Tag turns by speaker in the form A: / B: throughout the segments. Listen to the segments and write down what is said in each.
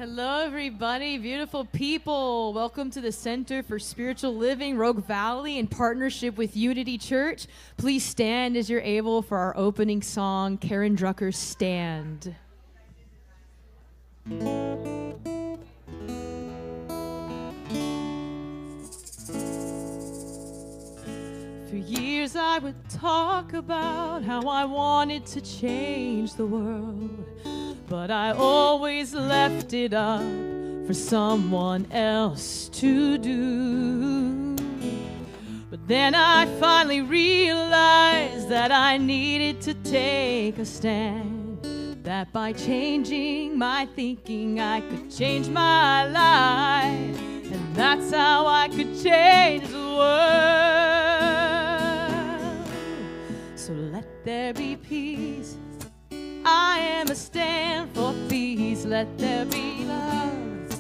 A: Hello, everybody. Beautiful people. Welcome to the Center for Spiritual Living, Rogue Valley, in partnership with Unity Church. Please stand as you're able for our opening song, Karen Drucker's Stand. For years I would talk about how I wanted to change the world, but I always left it up for someone else to do. But then I finally realized that I needed to take a stand, that by changing my thinking I could change my life, and that's how I could change the world. So let there be peace. I am a stand for peace. Let there be love.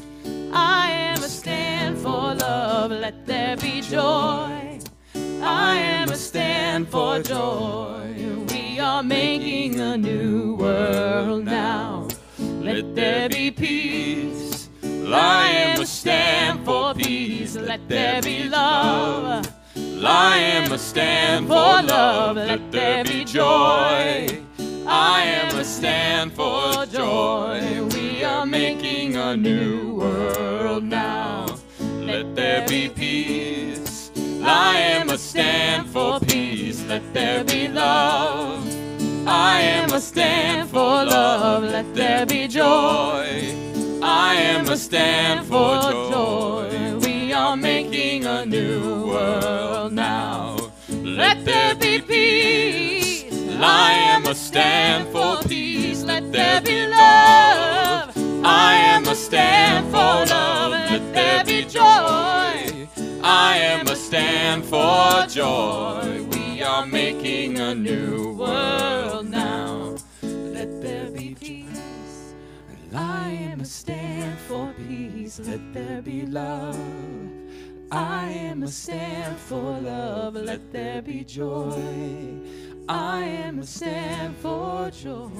A: I am a stand for love. Let there be joy. I am a stand for joy. We are making a new world now. Let there be peace. I am a stand for peace. Let there be love. I am a stand for love. Let there be joy. I am a stand for joy. We are making a new world now. Let there be peace. I am a stand for peace. Let there be love. I am a stand for love. Let there be joy. I am a stand for joy. We are making a new world now. Let there be peace. I am a stand for peace. Let there be love. I am a stand for love. Let there be joy. I am a stand for joy. We are making a new world now. Let there be peace. I am a stand for peace. Let there be love. I am a stand for love. Let there be joy. I am a stand for joy.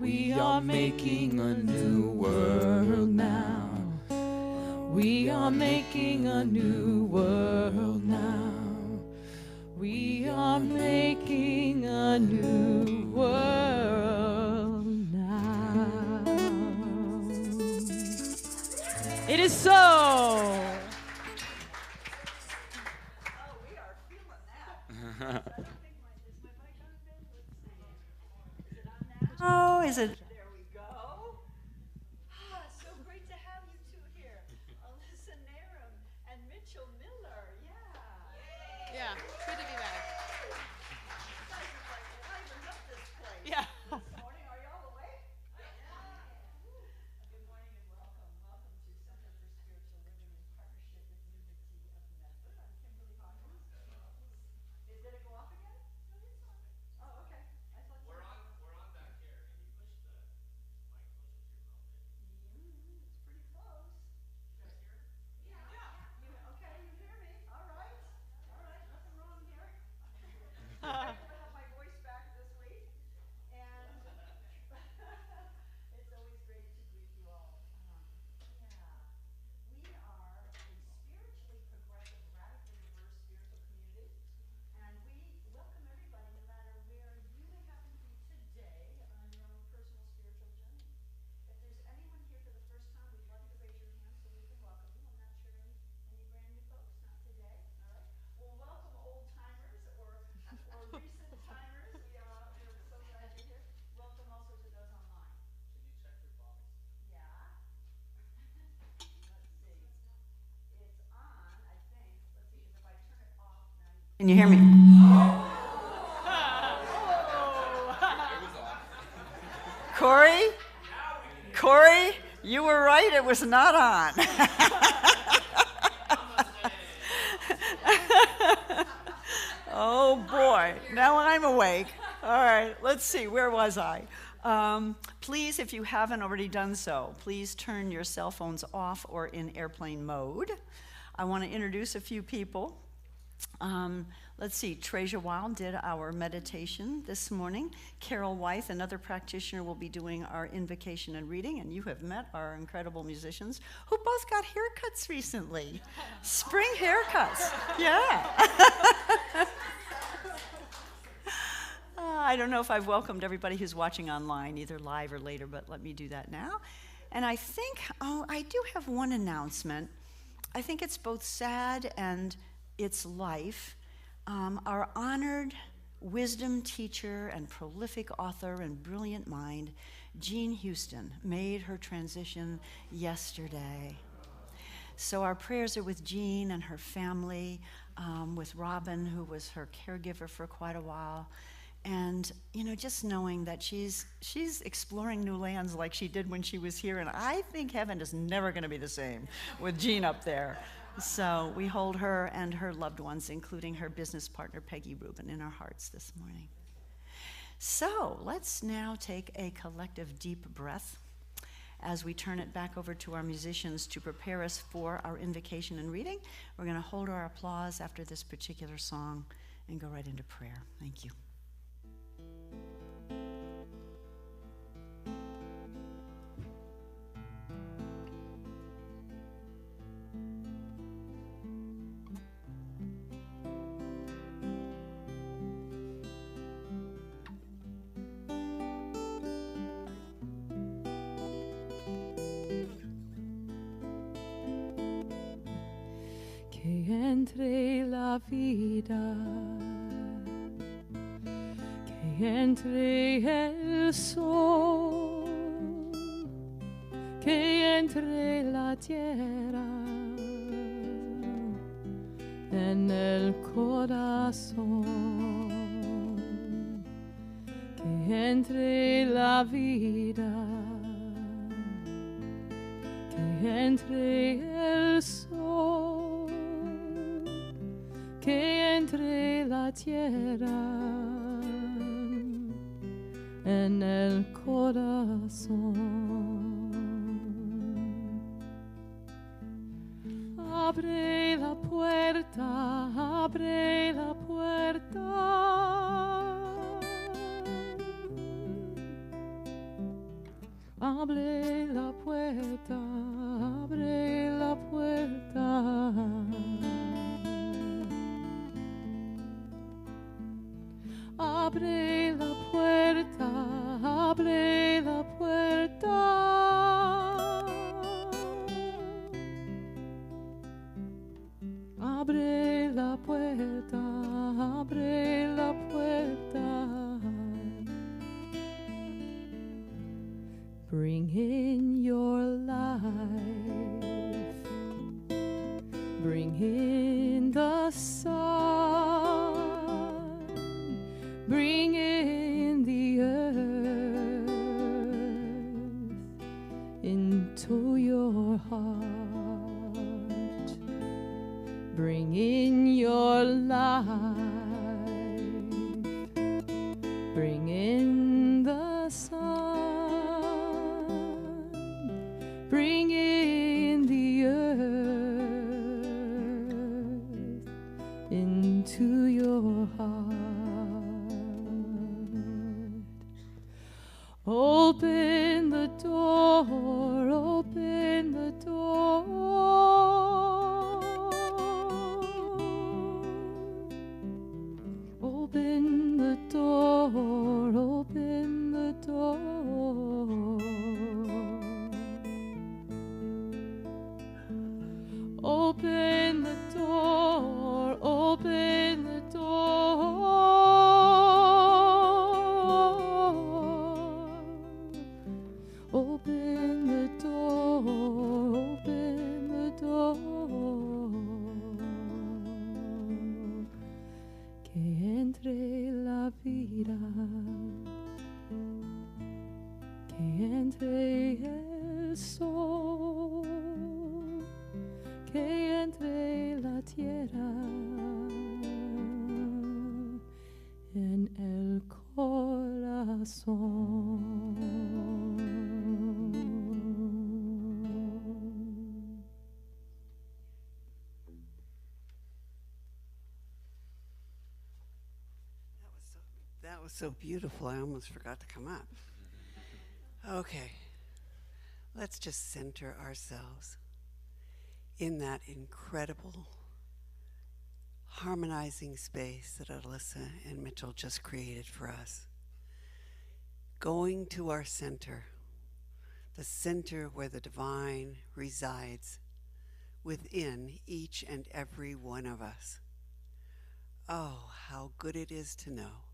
A: We are making a new world now. We are making a new world now. We are making a new world now. It is so.
B: Oh, is it?
C: There we go. So great to have you two here. Alyssa Narum and Mitchell Miller.
A: Yeah, good to be back.
C: You guys are like livening up this place.
A: Yeah.
C: This morning, are y'all awake? Good morning and welcome. Welcome to Center for Spiritual Living in partnership with Unity of Medford. I'm Kimberly Hawkins. Did it go off again? No, it's on. Oh, okay. I thought
D: We're on back here. Can you push the mic closer to your mouth?
C: It's pretty close.
D: You guys hear it?
C: Okay, you hear me? All right. Nothing wrong here. I have my voice back this week, and it's always great to greet you all. We are a spiritually progressive, radically diverse spiritual community, and we welcome everybody, no matter where you may happen to be today on your own personal spiritual journey. If there's anyone here for the first time, we'd love you to raise your hand so we can welcome you. I'm not sure any brand new folks, not today. All right. Well, welcome old timers or recent timers. We're so glad you're here. Welcome also to those online.
D: Can you check your box?
C: Yeah. Let's see. It's on, I think. Let's see, because if I turn it off now.
B: Can you hear me? Corey, you were right. It was not on. Oh boy, now I'm awake. All right, let's see, where was I? Please, if you haven't already done so, please turn your cell phones off or in airplane mode. I want to introduce a few people. Let's see, Treasure Wild did our meditation this morning. Carol Wythe, another practitioner, will be doing our invocation and reading, and you have met our incredible musicians who both got haircuts recently. Spring haircuts, yeah. I don't know if I've welcomed everybody who's watching online, either live or later, but let me do that now. And I think, I do have one announcement. I think it's both sad and it's life. Our honored wisdom teacher and prolific author and brilliant mind, Jean Houston, made her transition yesterday. So our prayers are with Jean and her family, with Robin, who was her caregiver for quite a while. And, you know, just knowing that she's exploring new lands like she did when she was here, and I think heaven is never going to be the same with Jean up there. So we hold her and her loved ones, including her business partner, Peggy Rubin, in our hearts this morning. So let's now take a collective deep breath as we turn it back over to our musicians to prepare us for our invocation and reading. We're going to hold our applause after this particular song and go right into prayer. Thank you.
A: Que entre la vida, que entre el sol, que entre la tierra, en el corazón, que entre la vida, que entre el sol, que entre la tierra, en el corazón. Abre la puerta, abre la puerta. Abre la puerta, abre la puerta. Abre la puerta, abre la puerta. Abre la puerta, abre la puerta. Bring in your life, bring in the sun, bring in the earth into your heart. Bring in your life, bring in the sun, bring in the earth into your heart. Open the door, open the door. Open the door, open the door. Open the door, open the door. Open the door, open the door. Que entre la vida, que entre el sol, que entre la tierra, en el corazón.
E: That was so beautiful, I almost forgot to come up. Okay, let's just center ourselves in that incredible harmonizing space that Alyssa and Mitchell just created for us. Going to our center, the center where the divine resides within each and every one of us. Oh, how good it is to know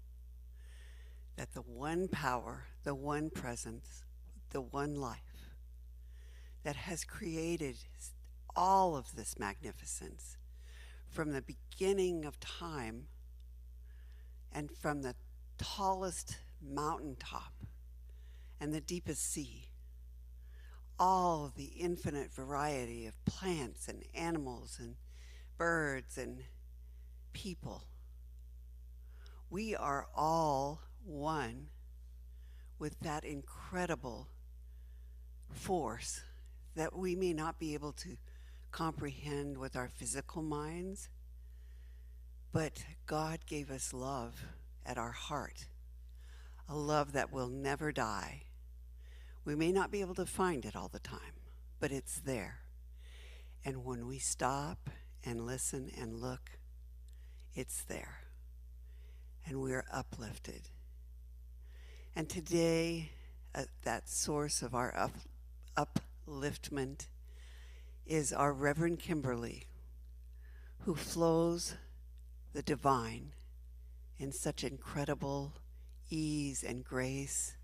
E: that the one power, the one presence, the one life that has created all of this magnificence from the beginning of time and from the tallest mountaintop and the deepest sea, all of the infinite variety of plants and animals and birds and people. We are all one with that incredible force that we may not be able to comprehend with our physical minds, but God gave us love at our heart, a love that will never die. We may not be able to find it all the time, but it's there. And when we stop and listen and look, it's there. And we're uplifted. And today, that source of our upliftment is our Reverend Kimberly, who flows the divine in such incredible ease and grace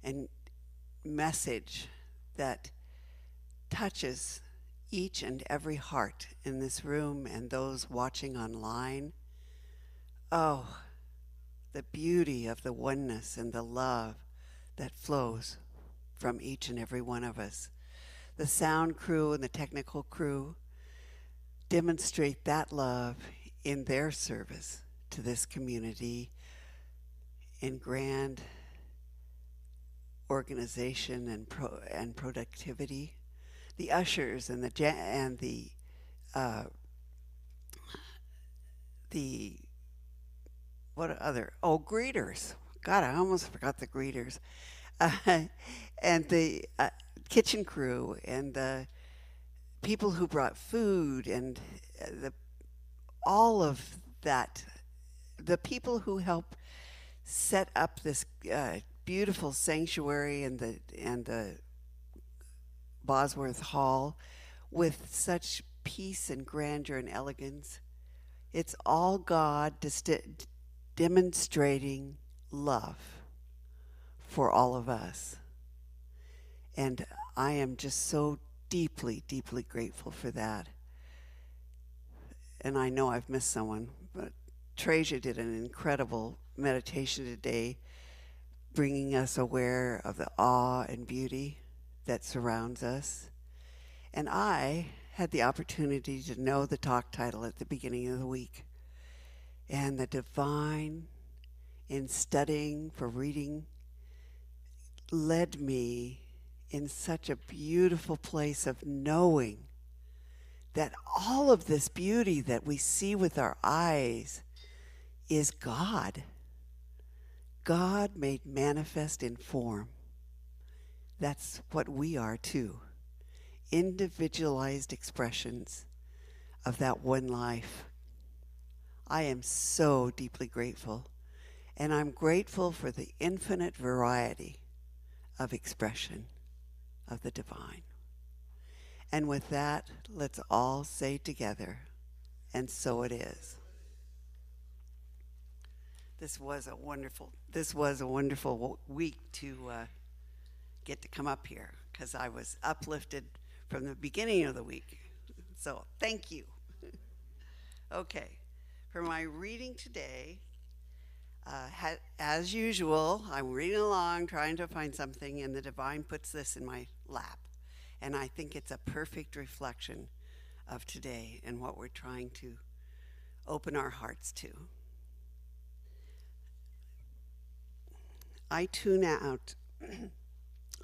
E: and message that touches each and every heart in this room and those watching online. Oh, the beauty of the oneness and the love that flows from each and every one of us. The sound crew and the technical crew demonstrate that love in their service to this community in grand organization and productivity. The ushers and the what other? Oh, greeters. God, I almost forgot the greeters. And the kitchen crew and the people who brought food and all of that. The people who help set up this beautiful sanctuary and the Bosworth Hall with such peace and grandeur and elegance. It's all God demonstrating love for all of us. And I am just so deeply, deeply grateful for that. And I know I've missed someone, but Treasure did an incredible meditation today, bringing us aware of the awe and beauty that surrounds us. And I had the opportunity to know the talk title at the beginning of the week. And the divine, in studying for reading, led me in such a beautiful place of knowing that all of this beauty that we see with our eyes is God. God made manifest in form. That's what we are too. Individualized expressions of that one life. I am so deeply grateful. And I'm grateful for the infinite variety of expression of the divine. And with that, let's all say together, and so it is. This was a wonderful week to get to come up here, because I was uplifted from the beginning of the week. So thank you. Okay, for my reading today, as usual, I'm reading along, trying to find something, and the divine puts this in my lap. And I think it's a perfect reflection of today and what we're trying to open our hearts to. I tune out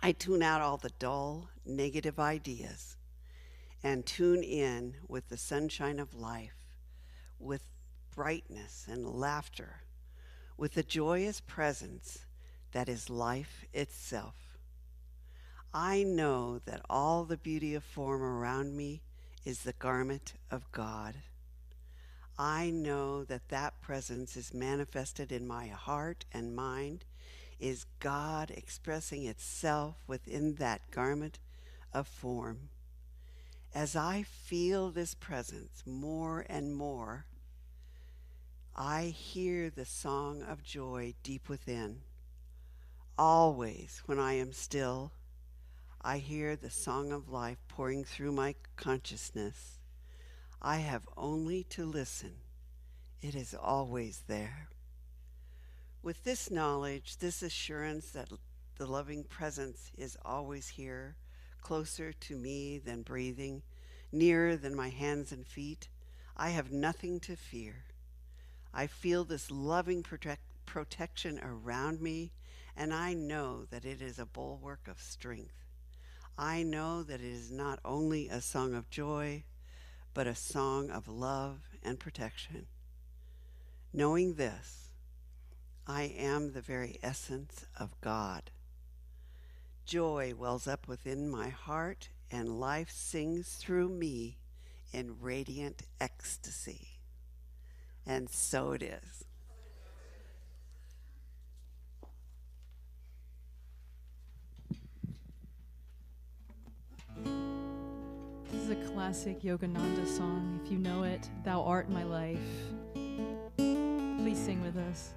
E: all the dull, negative ideas and tune in with the sunshine of life, with brightness and laughter, with a joyous presence that is life itself. I know that all the beauty of form around me is the garment of God. I know that that presence is manifested in my heart and mind, is God expressing itself within that garment of form. As I feel this presence more and more, I hear the song of joy deep within. Always when I am still, I hear the song of life pouring through my consciousness. I have only to listen. It is always there. With this knowledge, this assurance that the loving presence is always here, closer to me than breathing, nearer than my hands and feet, I have nothing to fear. I feel this loving protection around me, and I know that it is a bulwark of strength. I know that it is not only a song of joy, but a song of love and protection. Knowing this, I am the very essence of God. Joy wells up within my heart, and life sings through me in radiant ecstasy. And so it is.
A: This is a classic Yogananda song. If you know it, Thou Art My Life. Please sing with us.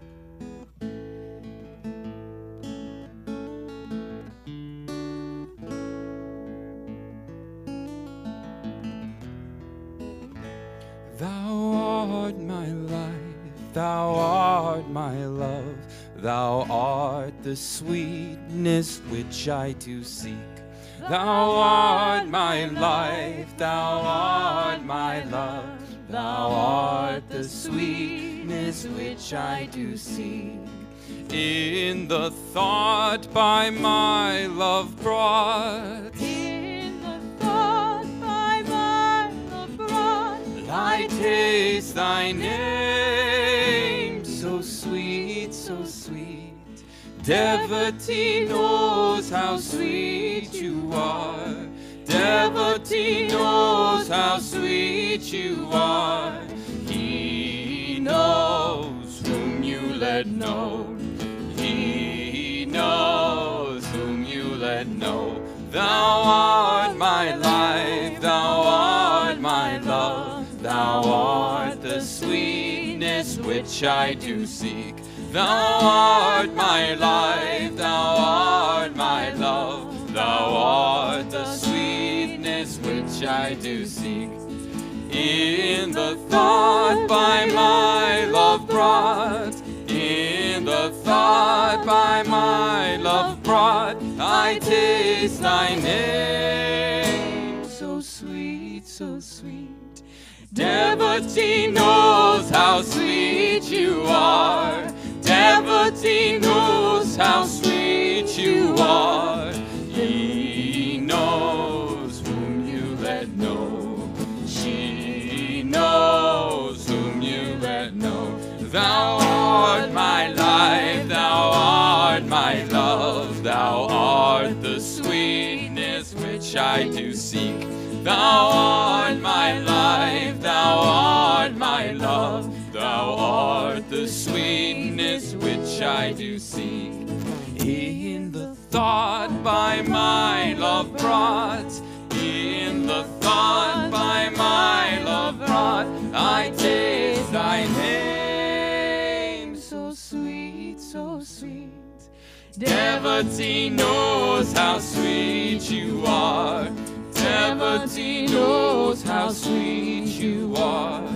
F: Thou art my life, thou art my love, thou art the sweetness which I do seek. Thou art my life, thou art my love, thou art the sweetness which I do seek. In the thought by my love brought, I taste thy name, so sweet, so sweet. Devotee knows how sweet you are. Devotee knows how sweet you are. He knows whom you let know. He knows whom you let know. Thou art my life, thou art my love. Thou art the sweetness which I do seek. Thou art my life, thou art my love. Thou art the sweetness which I do seek. In the thought by my love brought, in the thought by my love brought, I taste thy name, so sweet, so sweet. Devotee knows how sweet you are. Devotee knows how sweet you are. He knows whom you let know. She knows whom you let know. Thou art my life, thou art my love. Thou art the sweetness which I do seek. Thou art my life, thou art my love. Thou art the sweetness which I do seek. In the thought by my love brought, in the thought by my love brought, I taste thy name, so sweet, so sweet. Devotee knows how sweet you are. Devotee knows how sweet you are.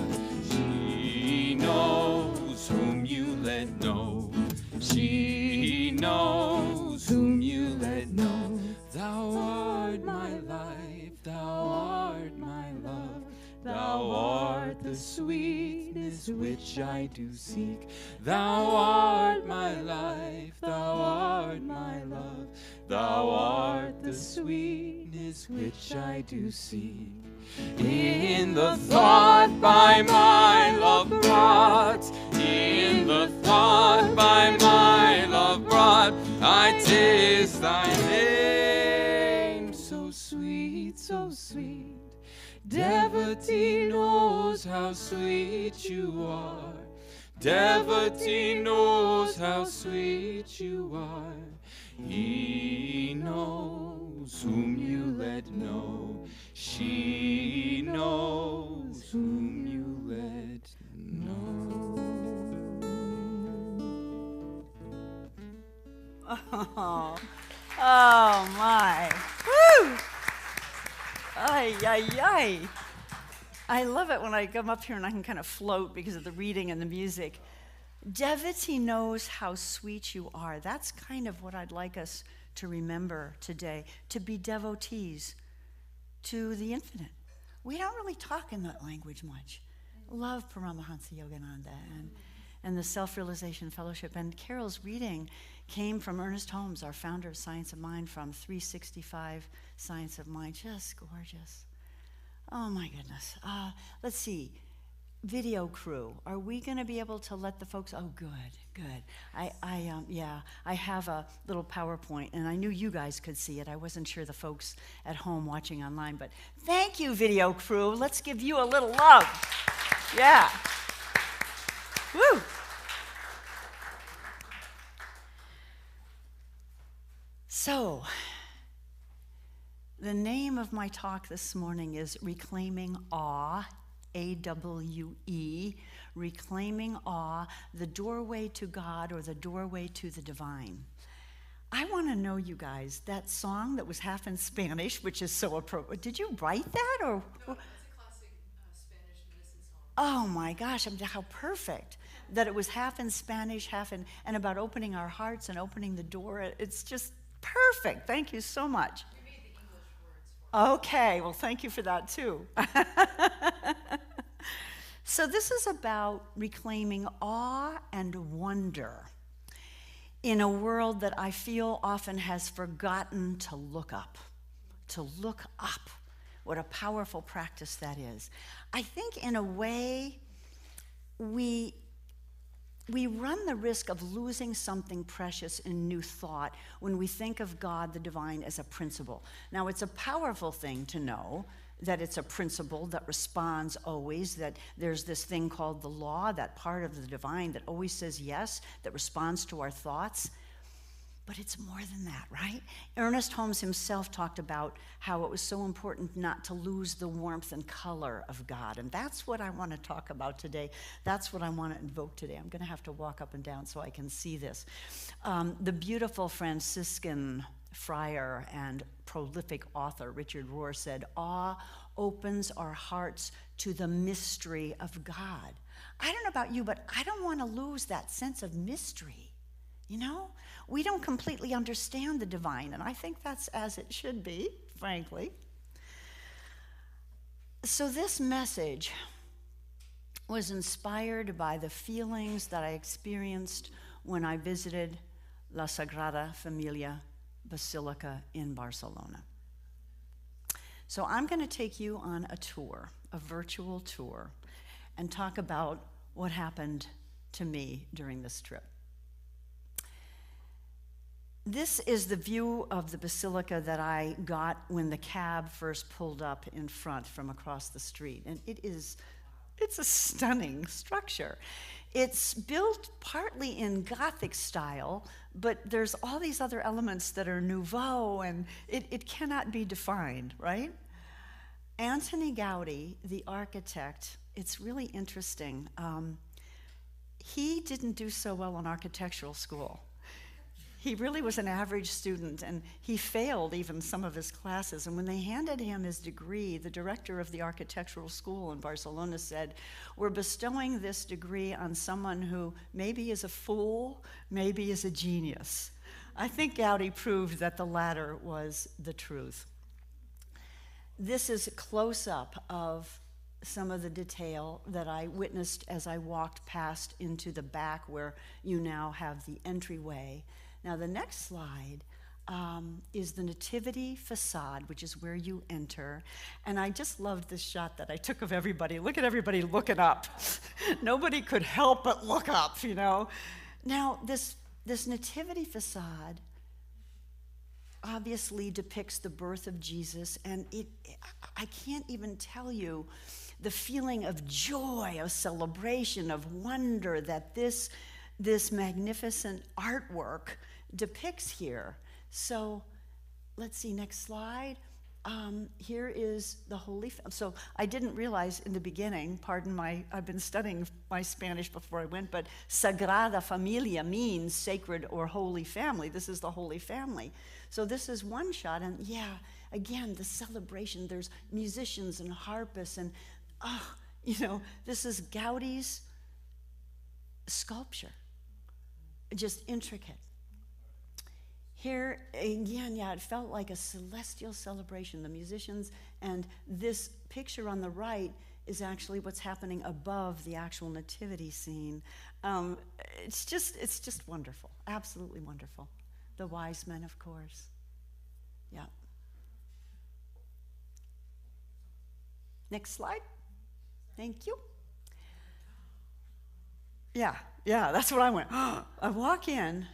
F: She knows whom you let know. She knows whom you let know. Thou art my life, thou art my love. Thou art the sweetness which I do seek. Thou art my life, thou art my love. Thou art the sweetness which I do seek. In the thought by my love brought, in the thought by Devotee knows how sweet you are. Devotee knows how sweet you are. He knows whom you let know. She knows whom you let know.
B: Oh, oh my. Woo! Ay, ay, ay. I love it when I come up here and I can kind of float because of the reading and the music. Devotee knows how sweet you are. That's kind of what I'd like us to remember today, to be devotees to the infinite. We don't really talk in that language much. Love Paramahansa Yogananda and the Self-Realization Fellowship. And Carol's reading came from Ernest Holmes, our founder of Science of Mind, from 365 Science of Mind. Just gorgeous. Oh my goodness. Let's see. Video crew. Are we going to be able to let the folks? Oh, good. I have a little PowerPoint, and I knew you guys could see it. I wasn't sure the folks at home watching online, but thank you, video crew. Let's give you a little love. Yeah. Woo. So, the name of my talk this morning is Reclaiming Awe, A-W-E, Reclaiming Awe, the doorway to God or the doorway to the divine. I want to know, you guys, that song that was half in Spanish, which is so appropriate. Did you write that? Or?
G: No, it's a classic Spanish medicine song.
B: Oh my gosh, how perfect. That it was half in Spanish, half in, and about opening our hearts and opening the door. It's just perfect. Thank you so much.
G: We made the English words for it.
B: Okay, well, thank you for that too. So this is about reclaiming awe and wonder in a world that I feel often has forgotten to look up. To look up. What a powerful practice that is. I think in a way we run the risk of losing something precious in new thought when we think of God, the divine, as a principle. Now, it's a powerful thing to know that it's a principle that responds always, that there's this thing called the law, that part of the divine that always says yes, that responds to our thoughts. But it's more than that, right? Ernest Holmes himself talked about how it was so important not to lose the warmth and color of God. And that's what I want to talk about today. That's what I want to invoke today. I'm going to have to walk up and down so I can see this. The beautiful Franciscan friar and prolific author Richard Rohr said, "Awe opens our hearts to the mystery of God." I don't know about you, but I don't want to lose that sense of mystery. You know, we don't completely understand the divine, and I think that's as it should be, frankly. So this message was inspired by the feelings that I experienced when I visited La Sagrada Familia Basilica in Barcelona. So I'm going to take you on a tour, a virtual tour, and talk about what happened to me during this trip. This is the view of the basilica that I got when the cab first pulled up in front from across the street. And it's a stunning structure. It's built partly in Gothic style, but there's all these other elements that are Nouveau, and it cannot be defined, right? Antoni Gaudi, the architect, it's really interesting. He didn't do so well in architectural school. He really was an average student, and he failed even some of his classes. And when they handed him his degree, the director of the architectural school in Barcelona said, "We're bestowing this degree on someone who maybe is a fool, maybe is a genius." I think Gaudi proved that the latter was the truth. This is a close-up of some of the detail that I witnessed as I walked past into the back where you now have the entryway. Now, the next slide is the nativity facade, which is where you enter. And I just loved this shot that I took of everybody. Look at everybody looking up. Nobody could help but look up, you know. Now, this nativity facade, obviously depicts the birth of Jesus, and I can't even tell you the feeling of joy, of celebration, of wonder that this magnificent artwork depicts here. So let's see, next slide. Here is the Holy Family. So I didn't realize in the beginning, I've been studying my Spanish before I went, but Sagrada Familia means sacred or holy family. This is the Holy Family. So this is one shot, and yeah, again, the celebration. There's musicians and harpists, and this is Gaudi's sculpture. Just intricate. Here, again, yeah, it felt like a celestial celebration, the musicians, and this picture on the right is actually what's happening above the actual nativity scene. It's just wonderful, absolutely wonderful. The wise men, of course. Yeah. Next slide. Thank you. Yeah, that's what I went. I walk in.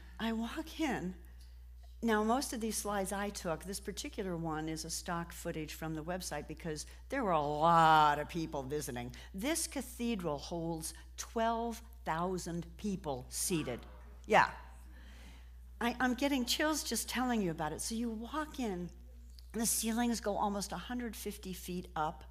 B: Now, most of these slides I took, this particular one is a stock footage from the website because there were a lot of people visiting. This cathedral holds 12,000 people seated. Yeah. I'm getting chills just telling you about it. So you walk in, and the ceilings go almost 150 feet up.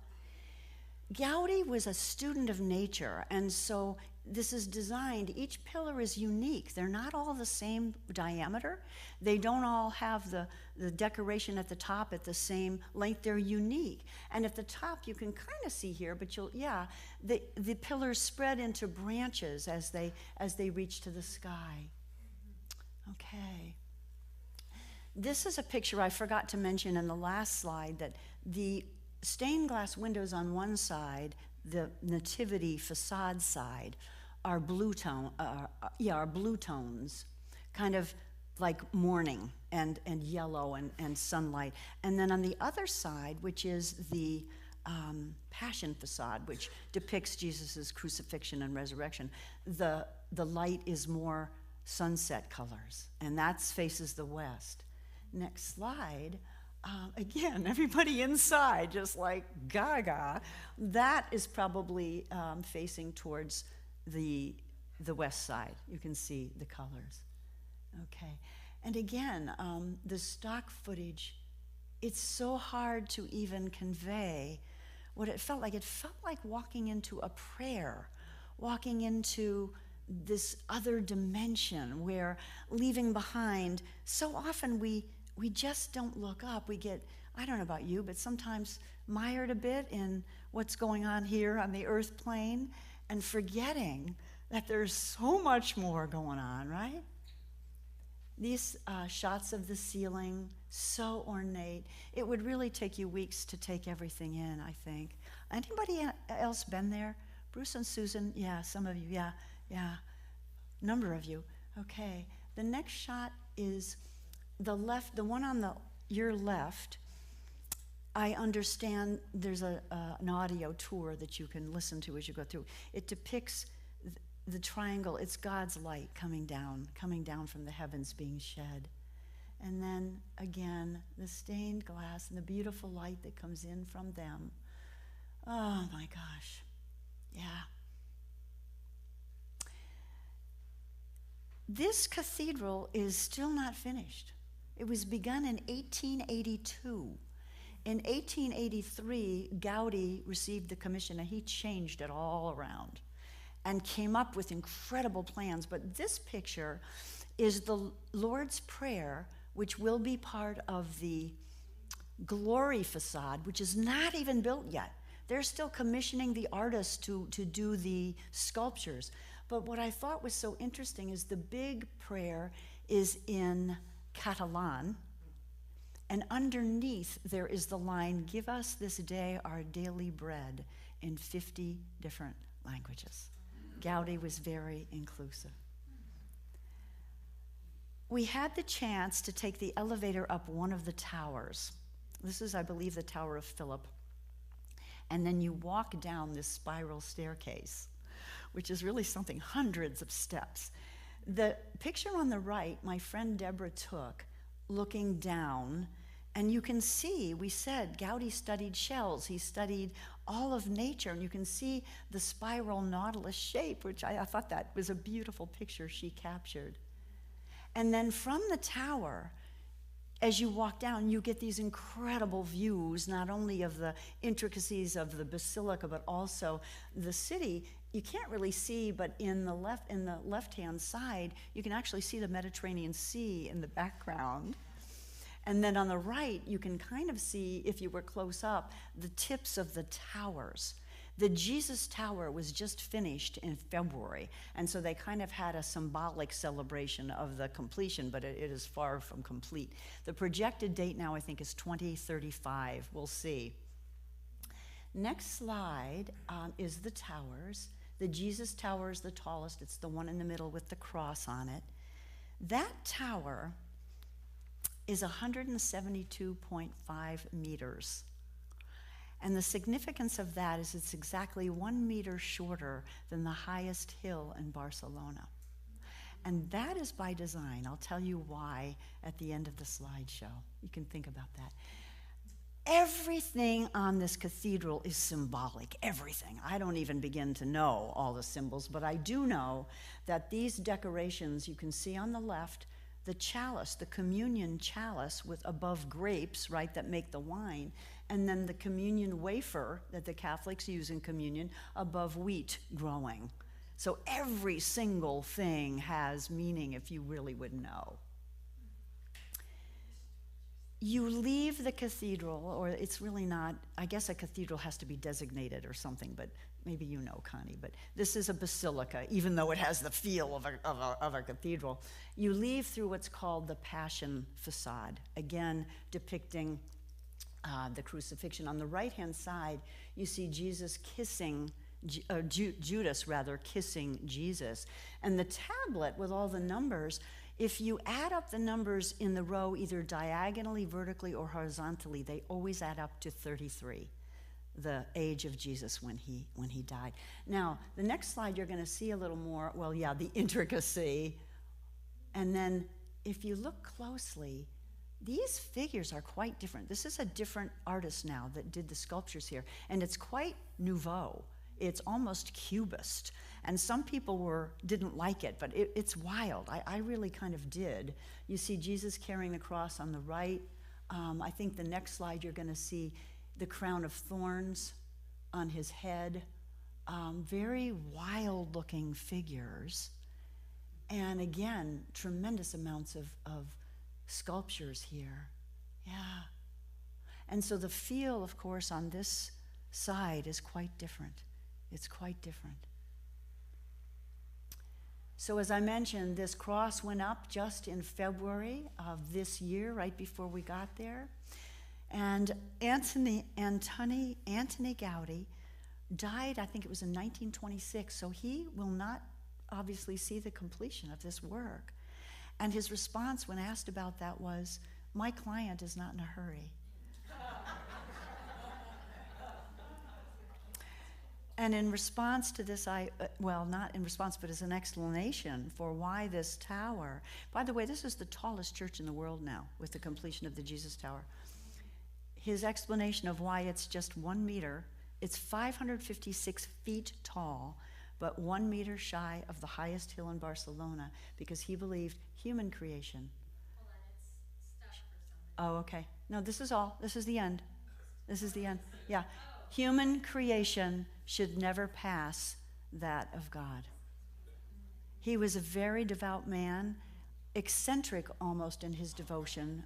B: Gaudi was a student of nature, and so this is designed, each pillar is unique. They're not all the same diameter. They don't all have the decoration at the top at the same length. They're unique. And at the top, you can kind of see here, but the pillars spread into branches as they reach to the sky. Okay. This is a picture I forgot to mention in the last slide, that the stained glass windows on one side, the nativity facade side, are blue tones, kind of like morning and yellow and sunlight. And then on the other side, which is the passion facade, which depicts Jesus' crucifixion and resurrection, the light is more sunset colors, and that faces the west. Next slide. Again, everybody inside, just like gaga. That is probably facing towards the west side. You can see the colors. Okay. And again, the stock footage, it's so hard to even convey what it felt like. It felt like walking into a prayer, walking into this other dimension where leaving behind, so often we just don't look up. We get, I don't know about you, but sometimes mired a bit in what's going on here on the earth plane and forgetting that there's so much more going on, right? These shots of the ceiling, so ornate. It would really take you weeks to take everything in, I think. Anybody else been there? Bruce and Susan? Yeah, some of you, yeah. Number of you. Okay. The next shot is the one on your left. I understand there's an audio tour that you can listen to as you go through. It depicts the triangle. It's God's light coming down from the heavens, being shed. And then again, the stained glass and the beautiful light that comes in from them. Oh my gosh. Yeah. This cathedral is still not finished. It was begun in 1882. In 1883, Gaudi received the commission, and he changed it all around and came up with incredible plans. But this picture is the Lord's Prayer, which will be part of the glory facade, which is not even built yet. They're still commissioning the artists to do the sculptures. But what I thought was so interesting is the big prayer is in Catalan, and underneath there is the line, "Give us this day our daily bread," in 50 different languages. Gaudi was very inclusive. We had the chance to take the elevator up one of the towers. This is, I believe, the Tower of Philip. And then you walk down this spiral staircase, which is really something, hundreds of steps. The picture on the right, my friend Deborah took, looking down, and you can see, we said, Gaudi studied shells. He studied all of nature, and you can see the spiral nautilus shape, which I thought that was a beautiful picture she captured. And then from the tower, as you walk down, you get these incredible views, not only of the intricacies of the basilica, but also the city. You can't really see, but in the left-hand side, you can actually see the Mediterranean Sea in the background. And then on the right, you can kind of see, if you were close up, the tips of the towers. The Jesus Tower was just finished in February, and so they kind of had a symbolic celebration of the completion, but it is far from complete. The projected date now, I think, is 2035. We'll see. Next slide is the towers. The Jesus Tower is the tallest. It's the one in the middle with the cross on it. That tower is 172.5 meters. And the significance of that is it's exactly 1 meter shorter than the highest hill in Barcelona. And that is by design. I'll tell you why at the end of the slideshow. You can think about that. Everything on this cathedral is symbolic, everything. I don't even begin to know all the symbols, but I do know that these decorations you can see on the left, the chalice, the communion chalice with above grapes, right, that make the wine, and then the communion wafer that the Catholics use in communion above wheat growing. So every single thing has meaning if you really would know. You leave the cathedral, or it's really not, I guess a cathedral has to be designated or something, but maybe you know, Connie, but this is a basilica, even though it has the feel of a cathedral. You leave through what's called the Passion facade, again depicting the crucifixion. On the right-hand side, you see Jesus kissing, Judas rather, kissing Jesus. And the tablet with all the numbers, if you add up the numbers in the row, either diagonally, vertically, or horizontally, they always add up to 33, the age of Jesus when he died. Now, the next slide, you're going to see a little more, well, yeah, the intricacy. And then if you look closely, these figures are quite different. This is a different artist now that did the sculptures here, and it's quite nouveau. It's almost cubist, and some people didn't like it, but it's wild. I really kind of did. You see Jesus carrying the cross on the right. I think the next slide you're going to see the crown of thorns on his head. Very wild-looking figures, and again, tremendous amounts of sculptures here. Yeah. And so the feel, of course, on this side is quite different. It's quite different. So as I mentioned, this cross went up just in February of this year, right before we got there. And Antony Gaudi died, I think it was in 1926, so he will not obviously see the completion of this work. And his response when asked about that was, "My client is not in a hurry." And in response to this, well, not in response, but as an explanation for why this tower, by the way, this is the tallest church in the world now with the completion of the Jesus Tower. His explanation of why it's just 1 meter, it's 556 feet tall, but 1 meter shy of the highest hill in Barcelona, because he believed human creation.
G: Hold on, it's stuck for some reason.
B: Oh, okay. No, this is all. This is the end. This is the end. Yeah. Human creation should never pass that of God. He was a very devout man, eccentric almost in his devotion.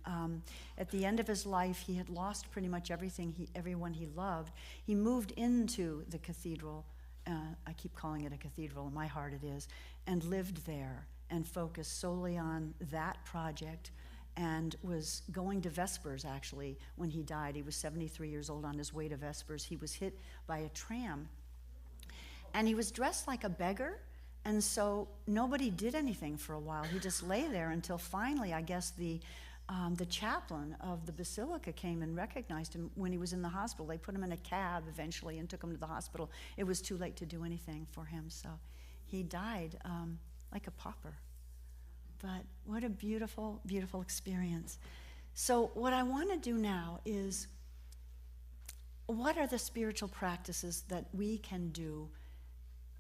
B: At the end of his life, he had lost pretty much everyone he loved. He moved into the cathedral. I keep calling it a cathedral. In my heart it is. And lived there and focused solely on that project, and was going to Vespers, actually, when he died. He was 73 years old. On his way to Vespers, he was hit by a tram. And he was dressed like a beggar, and so nobody did anything for a while. He just lay there until finally, I guess, the chaplain of the basilica came and recognized him when he was in the hospital. They put him in a cab eventually and took him to the hospital. It was too late to do anything for him, so he died like a pauper. but what a beautiful, beautiful experience. So what I want to do now is, what are the spiritual practices that we can do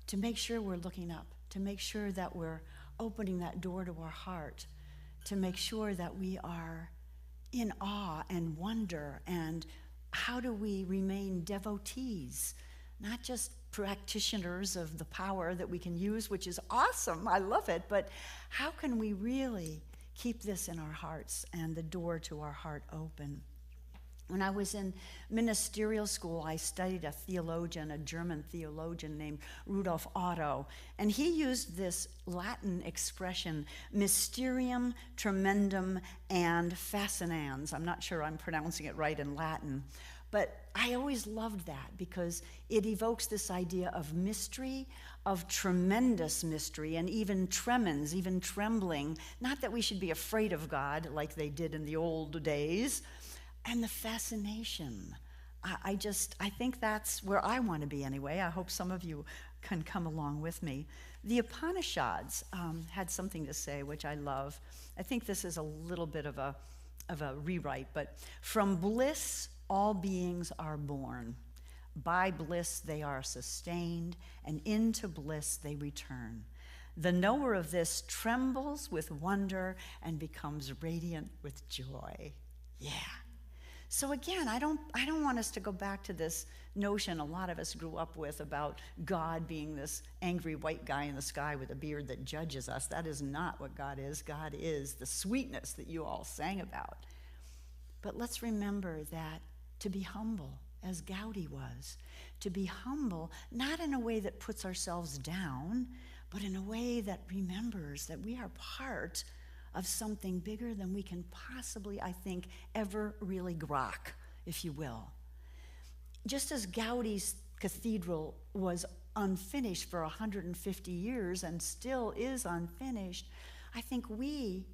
B: to make sure we're looking up, to make sure that we're opening that door to our heart, to make sure that we are in awe and wonder, and how do we remain devotees, not just practitioners of the power that we can use, which is awesome, I love it, but how can we really keep this in our hearts and the door to our heart open? When I was in ministerial school, I studied a theologian, a German theologian named Rudolf Otto, and he used this Latin expression, mysterium tremendum and fascinans. I'm not sure I'm pronouncing it right in Latin, but I always loved that because it evokes this idea of mystery, of tremendous mystery, and even tremens, even trembling. Not that we should be afraid of God like they did in the old days, and the fascination. I think that's where I want to be anyway. I hope some of you can come along with me. The Upanishads had something to say, which I love. I think this is a little bit of a rewrite, but from bliss all beings are born. By bliss they are sustained, and into bliss they return. The knower of this trembles with wonder and becomes radiant with joy. Yeah. So again, I don't want us to go back to this notion a lot of us grew up with about God being this angry white guy in the sky with a beard that judges us. That is not what God is. God is the sweetness that you all sang about. But let's remember that to be humble, as Gaudi was, to be humble, not in a way that puts ourselves down, but in a way that remembers that we are part of something bigger than we can possibly, I think, ever really grok, if you will. Just as Gaudi's cathedral was unfinished for 150 years and still is unfinished, I think we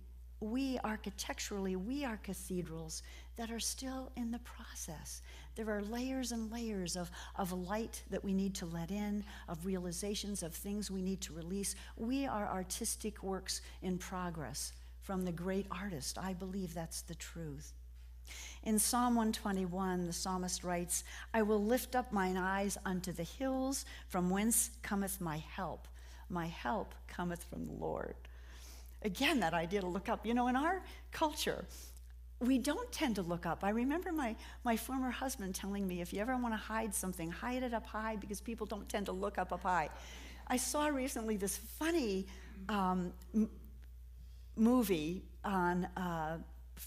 B: architecturally, we are cathedrals that are still in the process. There are layers and layers of light that we need to let in, of realizations, of things we need to release. We are artistic works in progress from the great artist. I believe that's the truth. In Psalm 121, the psalmist writes, I will lift up mine eyes unto the hills, from whence cometh my help. My help cometh from the Lord. Again, that idea to look up. You know, in our culture, we don't tend to look up. I remember my former husband telling me, if you ever want to hide something, hide it up high, because people don't tend to look up high. I saw recently this funny movie on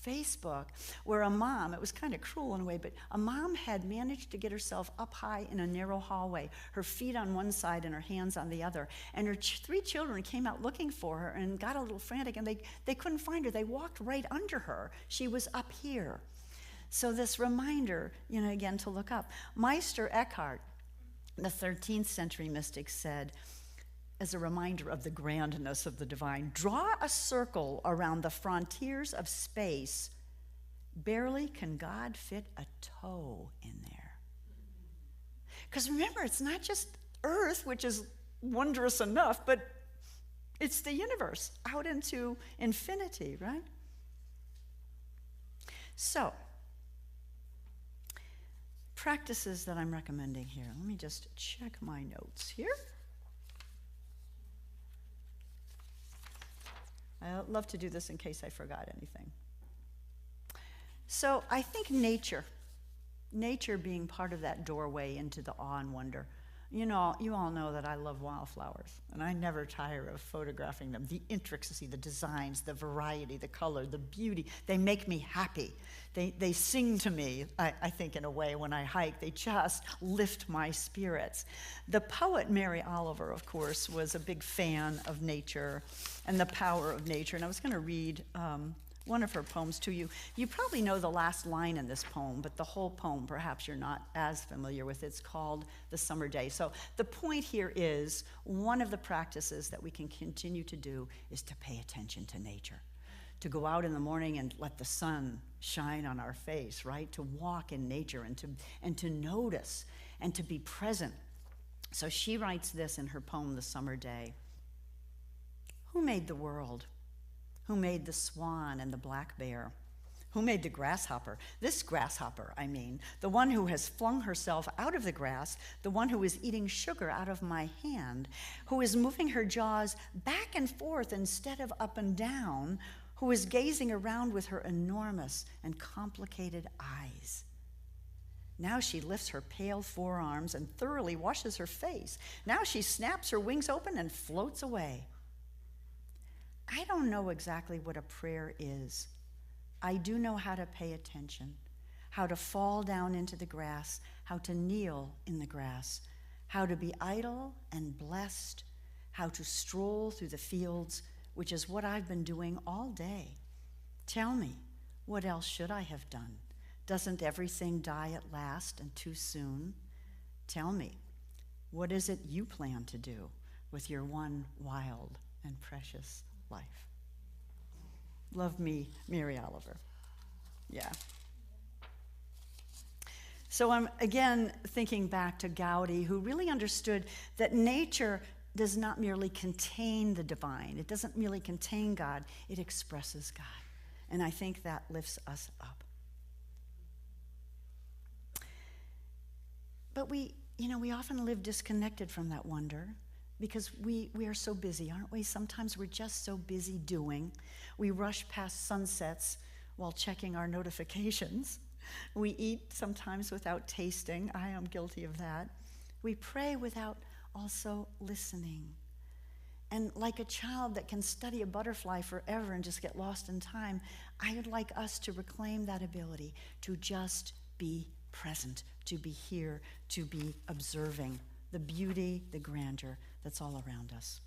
B: Facebook where a mom, it was kind of cruel in a way, but a mom had managed to get herself up high in a narrow hallway, her feet on one side and her hands on the other. And her three children came out looking for her and got a little frantic, and they couldn't find her. They walked right under her. She was up here. So this reminder, you know, again, to look up. Meister Eckhart, the 13th century mystic, said, as a reminder of the grandness of the divine, draw a circle around the frontiers of space. Barely can God fit a toe in there. Because remember, it's not just Earth, which is wondrous enough, but it's the universe out into infinity, right? So, practices that I'm recommending here. Let me just check my notes here. I'd love to do this in case I forgot anything. So I think nature being part of that doorway into the awe and wonder. You know, you all know that I love wildflowers, and I never tire of photographing them. The intricacy, the designs, the variety, the color, the beauty, they make me happy. They sing to me, I think, in a way, when I hike. They just lift my spirits. The poet Mary Oliver, of course, was a big fan of nature and the power of nature, and I was going to read one of her poems to you. You probably know the last line in this poem, but the whole poem, perhaps you're not as familiar with. It's called The Summer Day. So the point here is, one of the practices that we can continue to do is to pay attention to nature, to go out in the morning and let the sun shine on our face, right? To walk in nature and to notice and to be present. So she writes this in her poem, The Summer Day. Who made the world? Who made the swan and the black bear? Who made the grasshopper? This grasshopper, I mean, the one who has flung herself out of the grass, the one who is eating sugar out of my hand, who is moving her jaws back and forth instead of up and down, who is gazing around with her enormous and complicated eyes. Now she lifts her pale forearms and thoroughly washes her face. Now she snaps her wings open and floats away. I don't know exactly what a prayer is. I do know how to pay attention, how to fall down into the grass, how to kneel in the grass, how to be idle and blessed, how to stroll through the fields, which is what I've been doing all day. Tell me, what else should I have done? Doesn't everything die at last and too soon? Tell me, what is it you plan to do with your one wild and precious life? Love me, Mary Oliver. Yeah. So I'm again thinking back to Gaudi, who really understood that nature does not merely contain the divine. It doesn't merely contain God. It expresses God. And I think that lifts us up. But we often live disconnected from that wonder, because we are so busy, aren't we? Sometimes we're just so busy doing. We rush past sunsets while checking our notifications. We eat sometimes without tasting. I am guilty of that. We pray without also listening. And like a child that can study a butterfly forever and just get lost in time, I would like us to reclaim that ability to just be present, to be here, to be observing the beauty, the grandeur that's all around us.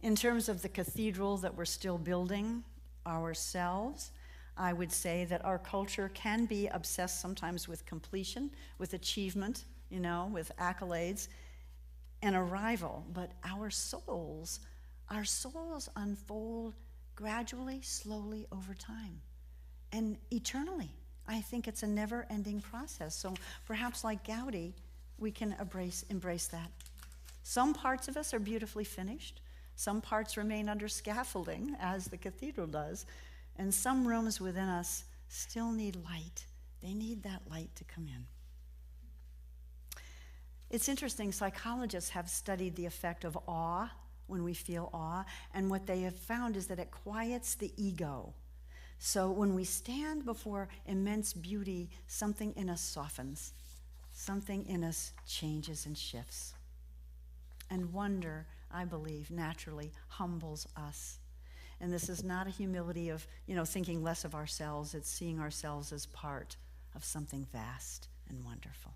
B: In terms of the cathedral that we're still building ourselves, I would say that our culture can be obsessed sometimes with completion, with achievement, with accolades and arrival, but our souls unfold gradually, slowly over time, and eternally. I think it's a never-ending process. So perhaps like Gaudi, we can embrace that. Some parts of us are beautifully finished. Some parts remain under scaffolding, as the cathedral does. And some rooms within us still need light. They need that light to come in. It's interesting, psychologists have studied the effect of awe, when we feel awe, and what they have found is that it quiets the ego. So when we stand before immense beauty, something in us softens. Something in us changes and shifts. And wonder, I believe, naturally humbles us. And this is not a humility of, thinking less of ourselves. It's seeing ourselves as part of something vast and wonderful.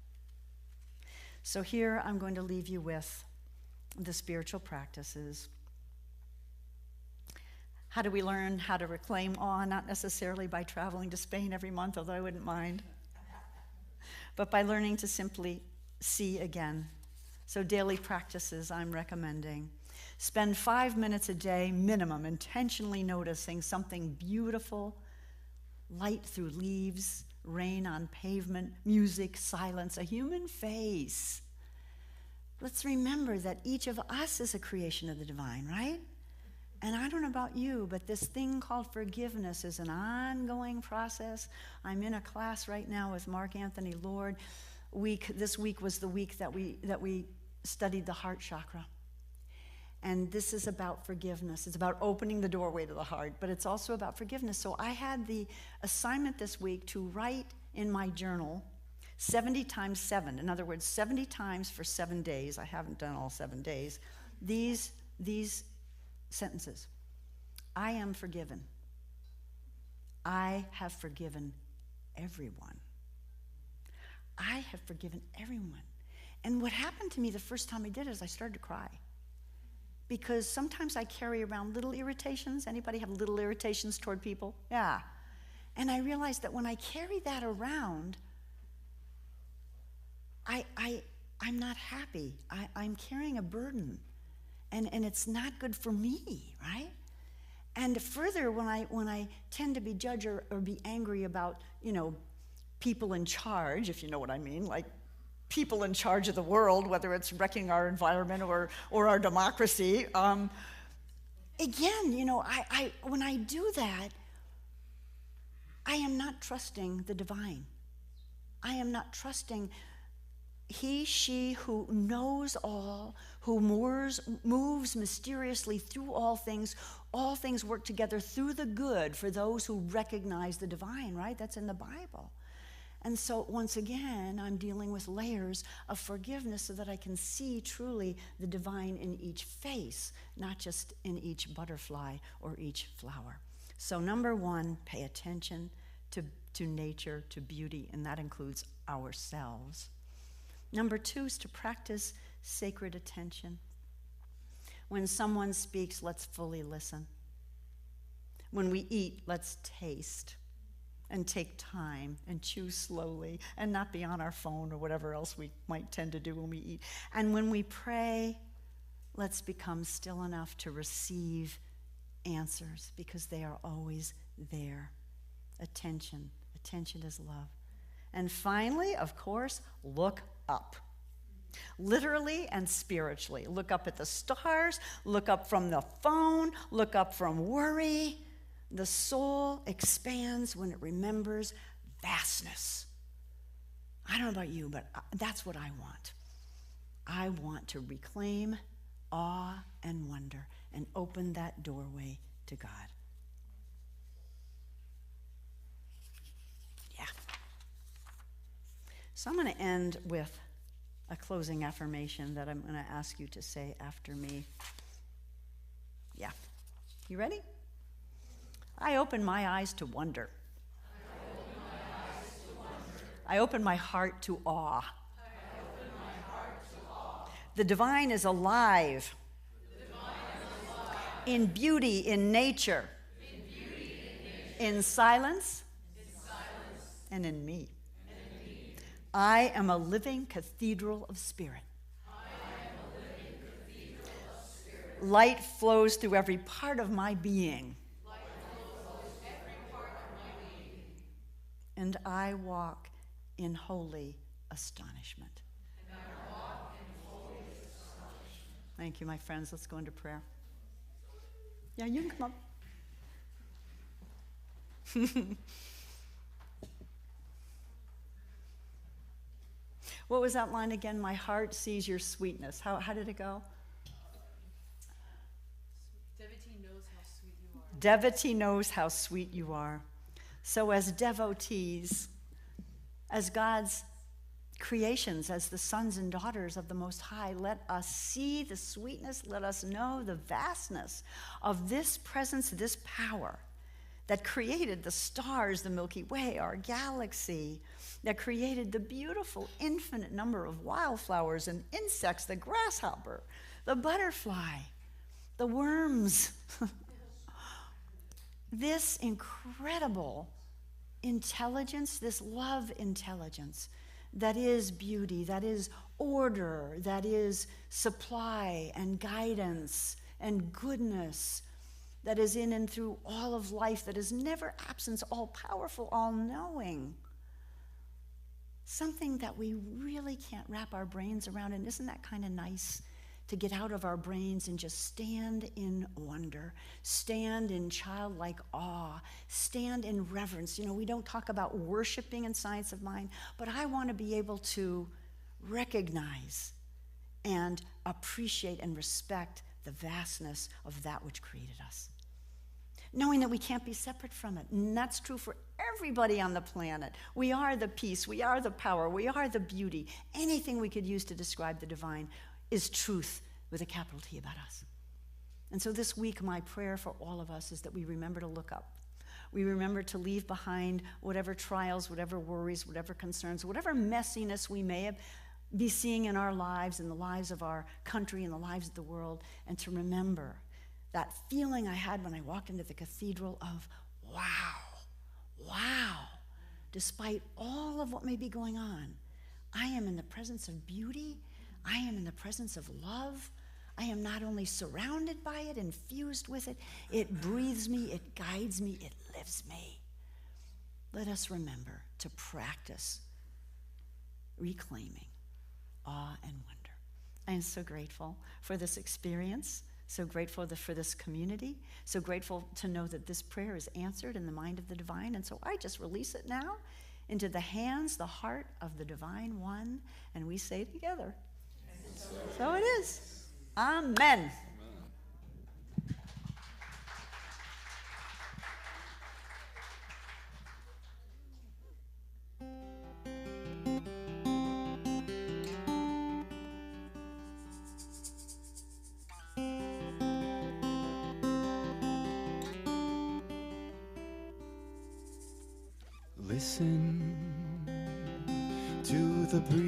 B: So here I'm going to leave you with the spiritual practices. How do we learn how to reclaim awe? Not necessarily by traveling to Spain every month, although I wouldn't mind, but by learning to simply see again. So daily practices I'm recommending. Spend 5 minutes a day minimum intentionally noticing something beautiful, light through leaves, rain on pavement, music, silence, a human face. Let's remember that each of us is a creation of the divine, right? And I don't know about you, but this thing called forgiveness is an ongoing process. I'm in a class right now with Mark Anthony Lord. This week was the week that we studied the heart chakra. And this is about forgiveness. It's about opening the doorway to the heart, but it's also about forgiveness. So I had the assignment this week to write in my journal 70 times 7. In other words, 70 times for 7 days. I haven't done all 7 days. These sentences. I am forgiven. I have forgiven everyone. I have forgiven everyone. And what happened to me the first time I did it is I started to cry. Because sometimes I carry around little irritations. Anybody have little irritations toward people? Yeah. And I realized that when I carry that around, I'm not happy. I'm carrying a burden. And it's not good for me, right? And further, when I tend to be judged or be angry about, people in charge, if you know what I mean, like people in charge of the world, whether it's wrecking our environment or our democracy, again, you know, when I do that, I am not trusting the divine. I am not trusting he, she who knows all, who moves mysteriously through all things work together through the good for those who recognize the divine, right? That's in the Bible. And so once again, I'm dealing with layers of forgiveness so that I can see truly the divine in each face, not just in each butterfly or each flower. So number one, pay attention to nature, to beauty, and that includes ourselves. Number two is to practice sacred attention. When someone speaks, let's fully listen. When we eat, let's taste and take time and chew slowly and not be on our phone or whatever else we might tend to do when we eat. And when we pray, let's become still enough to receive answers because they are always there. Attention. Attention is love. And finally, of course, look up. Literally and spiritually. Look up at the stars, look up from the phone, look up from worry. The soul expands when it remembers vastness. I don't know about you, but that's what I want. I want to reclaim awe and wonder and open that doorway to God. Yeah. So I'm going to end with a closing affirmation that I'm going to ask you to say after me. Yeah. You ready? I open my eyes to wonder. I open my heart to awe. The divine is alive. In beauty, in nature. In silence. And in me. I am a living cathedral of spirit. Light flows through every part of my being. And I walk in holy astonishment. Thank you, my friends. Let's go into prayer. Yeah, you can come up. What was that line again? My heart sees your sweetness. How did it go?
A: Devotee knows how sweet you are.
B: Devotee knows how sweet you are. So as devotees, as God's creations, as the sons and daughters of the Most High, let us see the sweetness, let us know the vastness of this presence, this power that created the stars, the Milky Way, our galaxy, that created the beautiful infinite number of wildflowers and insects, the grasshopper, the butterfly, the worms. This incredible intelligence, this love intelligence that is beauty, that is order, that is supply and guidance and goodness, that is in and through all of life, that is never absent, all-powerful, all-knowing. Something that we really can't wrap our brains around, and isn't that kind of nice to get out of our brains and just stand in wonder, stand in childlike awe, stand in reverence. You know, we don't talk about worshiping in Science of Mind, but I want to be able to recognize and appreciate and respect the vastness of that which created us. Knowing that we can't be separate from it. And that's true for everybody on the planet. We are the peace, we are the power, we are the beauty. Anything we could use to describe the divine is truth with a capital T about us. And so this week, my prayer for all of us is that we remember to look up. We remember to leave behind whatever trials, whatever worries, whatever concerns, whatever messiness we may be seeing in our lives, in the lives of our country, in the lives of the world, and to remember that feeling I had when I walked into the cathedral of, wow, despite all of what may be going on, I am in the presence of beauty, I am in the presence of love, I am not only surrounded by it, infused with it, it breathes me, it guides me, it lives me. Let us remember to practice reclaiming awe and wonder. I am so grateful for this experience So grateful for this community. So grateful to know that this prayer is answered in the mind of the divine. And so I just release it now into the hands, the heart of the divine one. And we say together. So it is. Amen.
F: Listen to the breeze.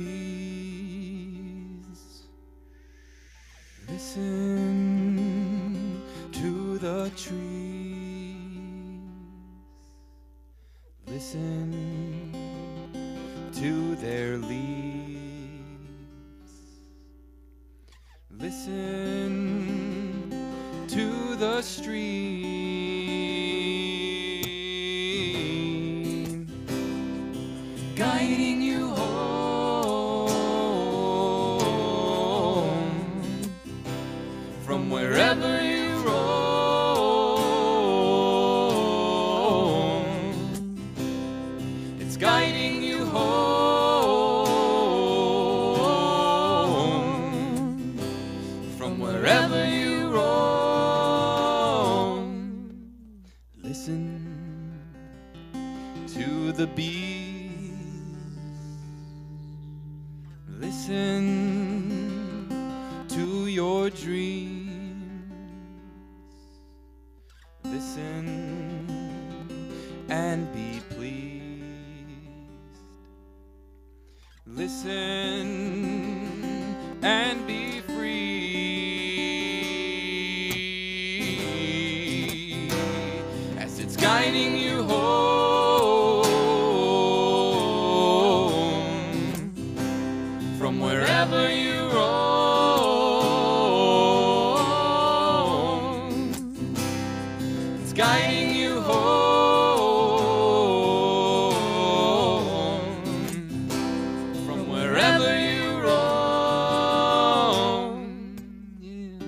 F: Listen to the trees. Listen to their leaves. Listen to the stream, guiding you home from wherever you roam. It's guiding you home from wherever you roam. Listen to the bees. Listen to your dreams. Listen and be pleased. Listen and be free as it's guiding you home from wherever you roam. It's guiding you home from wherever you roam. Yeah.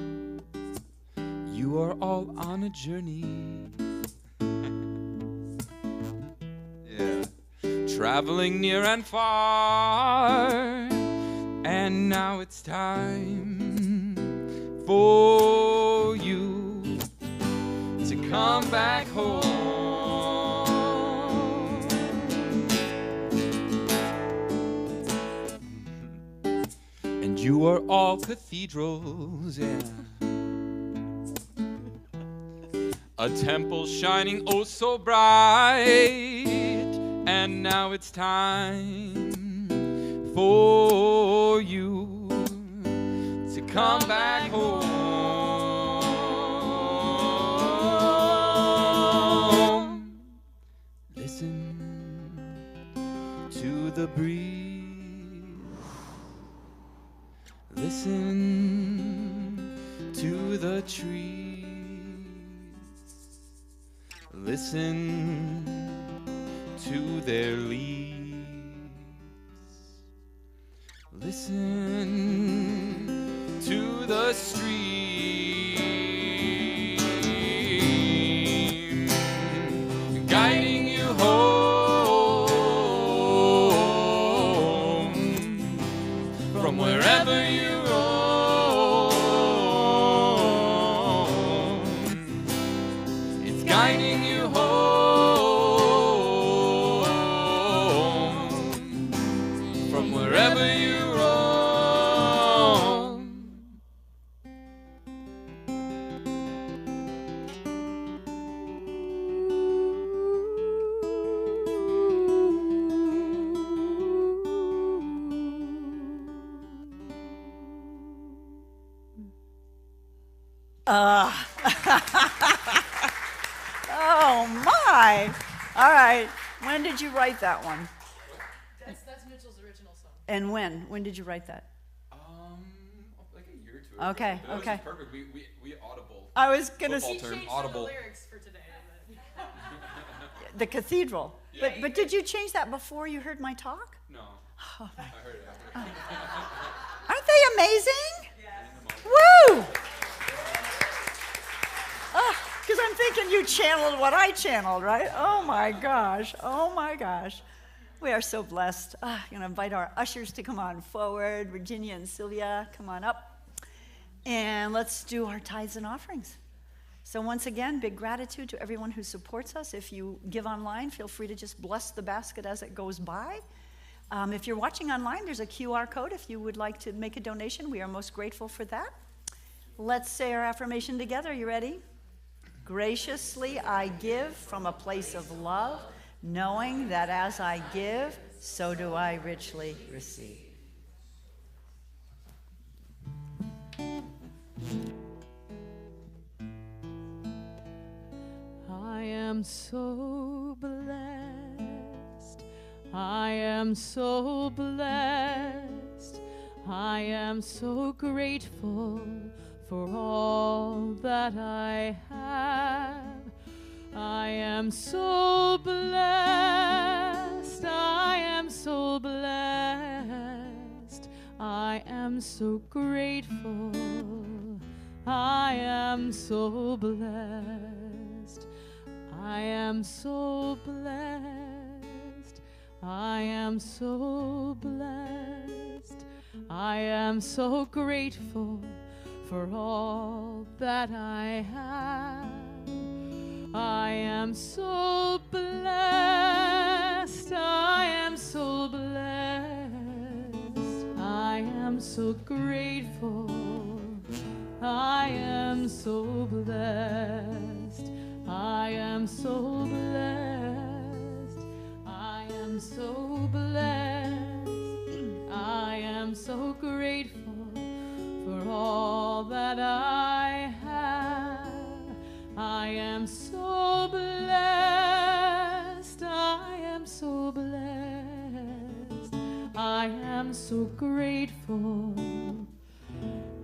F: You are all on a journey. Yeah. Traveling near and far. And now it's time for you to come back home. And you are all cathedrals, yeah. A temple shining oh so bright. And now it's time for you to come back home. Listen to the breeze. Listen to the trees. Listen to their leaves. Listen to the stream, guiding you home from wherever you roam. It's guiding you home from wherever you roam.
B: Oh my! All right. When did you write that one?
A: That's Mitchell's original song.
B: And when? When did you write that?
F: Like a year or two ago.
B: Okay,
F: But that was
B: okay.
F: just perfect. We audible.
B: I was gonna
F: Football
B: say
F: term,
A: Changed
F: audible.
A: the lyrics for today.
B: the cathedral. But did you change that before you heard my talk?
F: No.
B: Oh,
F: I heard it after.
B: aren't they amazing?
A: Yeah.
B: Woo! I'm thinking you channeled what I channeled, right? Oh my gosh. Oh my gosh. We are so blessed. I'm going to invite our ushers to come on forward. Virginia and Sylvia, come on up. And let's do our tithes and offerings. So once again, big gratitude to everyone who supports us. If you give online, feel free to just bless the basket as it goes by. If you're watching online, there's a QR code if you would like to make a donation. We are most grateful for that. Let's say our affirmation together. You ready? Graciously I give from a place of love, knowing that as I give, so do I richly receive.
A: I am so blessed. I am so blessed. I am so grateful for all that I have. I am so blessed. I am so blessed. I am so grateful. I am so blessed. I am so blessed. I am so blessed. I am so grateful for all that I have. I am so blessed. I am so blessed. I am so grateful. I am so blessed. I am so blessed. I am so blessed. I am so grateful for all that I have. I am so blessed. I am so blessed. I am so grateful.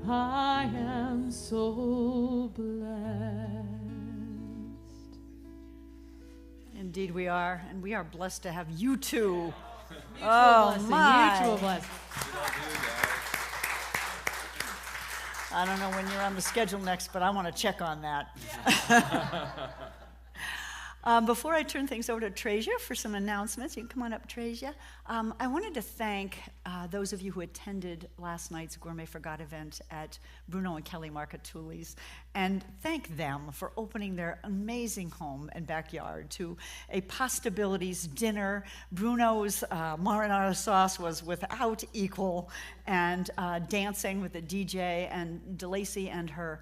A: I am so blessed.
B: Indeed we are, and we are blessed to have you two.
A: Blessing,
B: my.
A: mutual blessing.
B: I don't know when you're on the schedule next, but I want to check on that. Before I turn things over to Treasure for some announcements, you can come on up, Treasure. I wanted to thank those of you who attended last night's Gourmet for God event at Bruno and Kelly Marcatuli's, and thank them for opening their amazing home and backyard to a Postabilities dinner. Bruno's marinara sauce was without equal, and dancing with the DJ, and DeLacy and her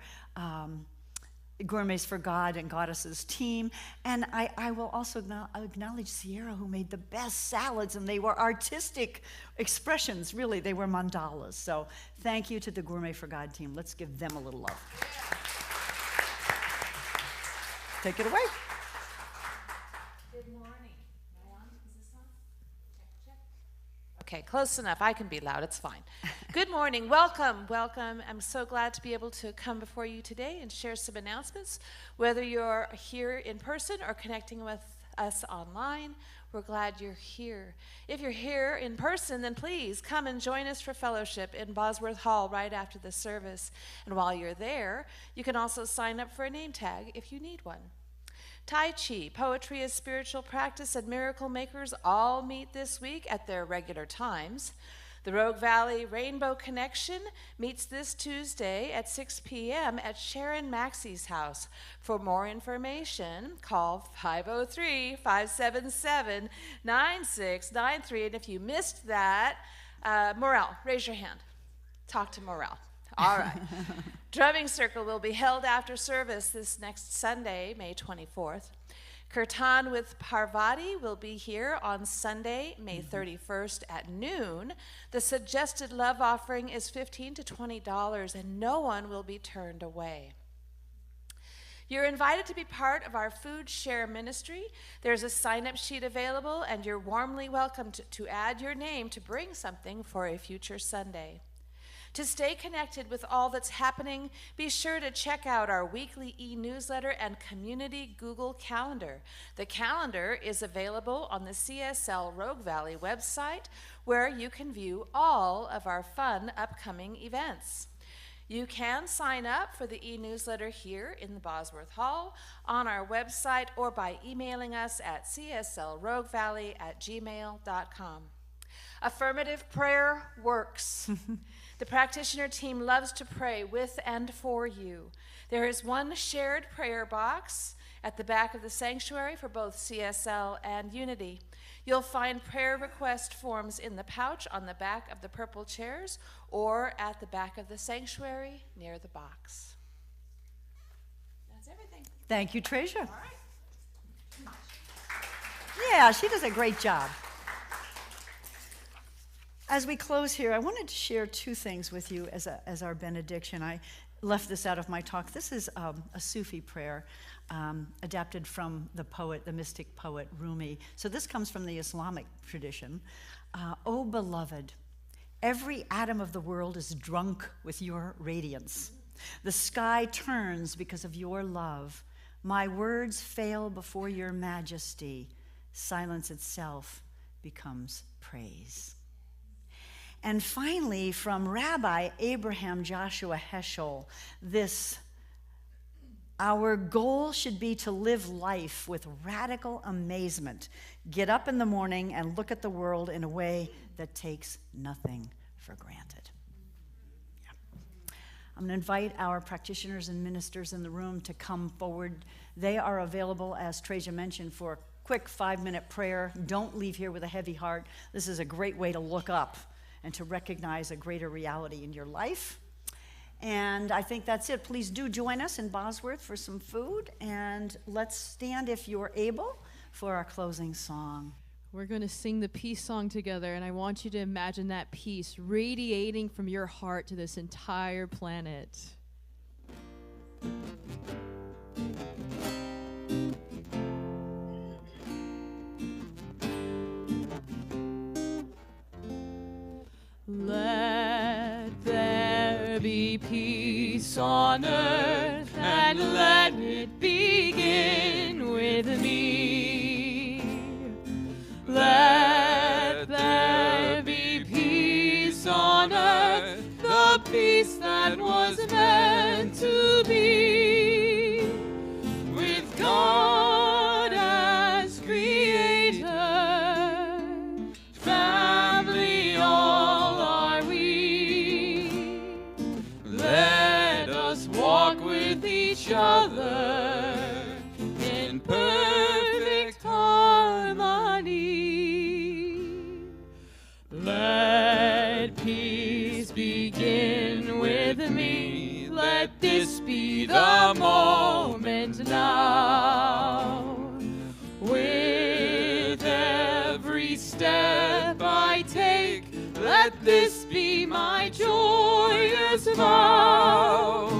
B: Gourmets for God and Goddesses team. And I will also acknowledge Sierra, who made the best salads, and they were artistic expressions, really. They were mandalas. So thank you to the Gourmet for God team. Let's give them a little love. Take it away.
H: Good morning. Am I on? Is this on? Check, check. Okay, close enough. I can be loud. It's fine. Good morning. Welcome. Welcome. I'm so glad to be able to come before you today and share some announcements. Whether you're here in person or connecting with us online, we're glad you're here. If you're here in person, then please come and join us for fellowship in Bosworth Hall right after the service. And while you're there, you can also sign up for a name tag if you need one. Tai Chi, Poetry as Spiritual Practice, and Miracle Makers all meet this week at their regular times. The Rogue Valley Rainbow Connection meets this Tuesday at 6 p.m. at Sharon Maxey's house. For more information, call 503-577-9693. And if you missed that, Morel, raise your hand. Talk to Morel. All right. Drumming Circle will be held after service this next Sunday, May 24th. Kirtan with Parvati will be here on Sunday, May 31st at noon. The suggested love offering is $15 to $20, and no one will be turned away. You're invited to be part of our Food Share ministry. There's a sign-up sheet available, and you're warmly welcome to add your name to bring something for a future Sunday. To stay connected with all that's happening, be sure to check out our weekly e-newsletter and community Google Calendar. The calendar is available on the CSL Rogue Valley website, where you can view all of our fun upcoming events. You can sign up for the e-newsletter here in the Bosworth Hall, on our website, or by emailing us at cslroguevalley@gmail.com. Affirmative prayer works. The practitioner team loves to pray with and for you. There is one shared prayer box at the back of the sanctuary for both CSL and Unity. You'll find prayer request forms in the pouch on the back of the purple chairs or at the back of the sanctuary near the box. That's everything.
B: Thank you, Treasure.
H: All right.
B: Yeah, she does a great job. As we close here, I wanted to share two things with you as our benediction. I left this out of my talk. This is a Sufi prayer adapted from the mystic poet Rumi. So this comes from the Islamic tradition. O beloved, every atom of the world is drunk with your radiance. The sky turns because of your love. My words fail before your majesty. Silence itself becomes praise. And finally, from Rabbi Abraham Joshua Heschel, our goal should be to live life with radical amazement. Get up in the morning and look at the world in a way that takes nothing for granted. Yeah. I'm going to invite our practitioners and ministers in the room to come forward. They are available, as Treja mentioned, for a quick 5-minute prayer. Don't leave here with a heavy heart. This is a great way to look up and to recognize a greater reality in your life. And I think that's it. Please do join us in Bosworth for some food, and let's stand, if you're able, for our closing song.
A: We're going to sing the peace song together, and I want you to imagine that peace radiating from your heart to this entire planet. Let there be peace on earth, and let it begin with me. Let there be peace on earth, the peace that was meant to be, with God as creator, family all are we. Let us walk with each other in perfect harmony. Let peace begin with me. Let this be the moment now. With every step I take, let this be my joyous vow.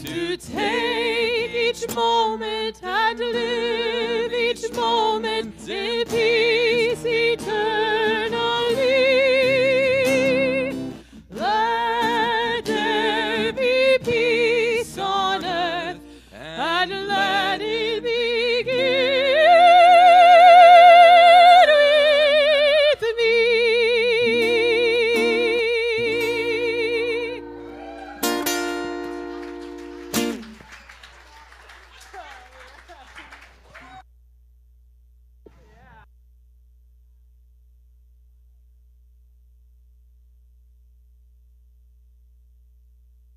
A: To take each moment and live each moment in peace eternal.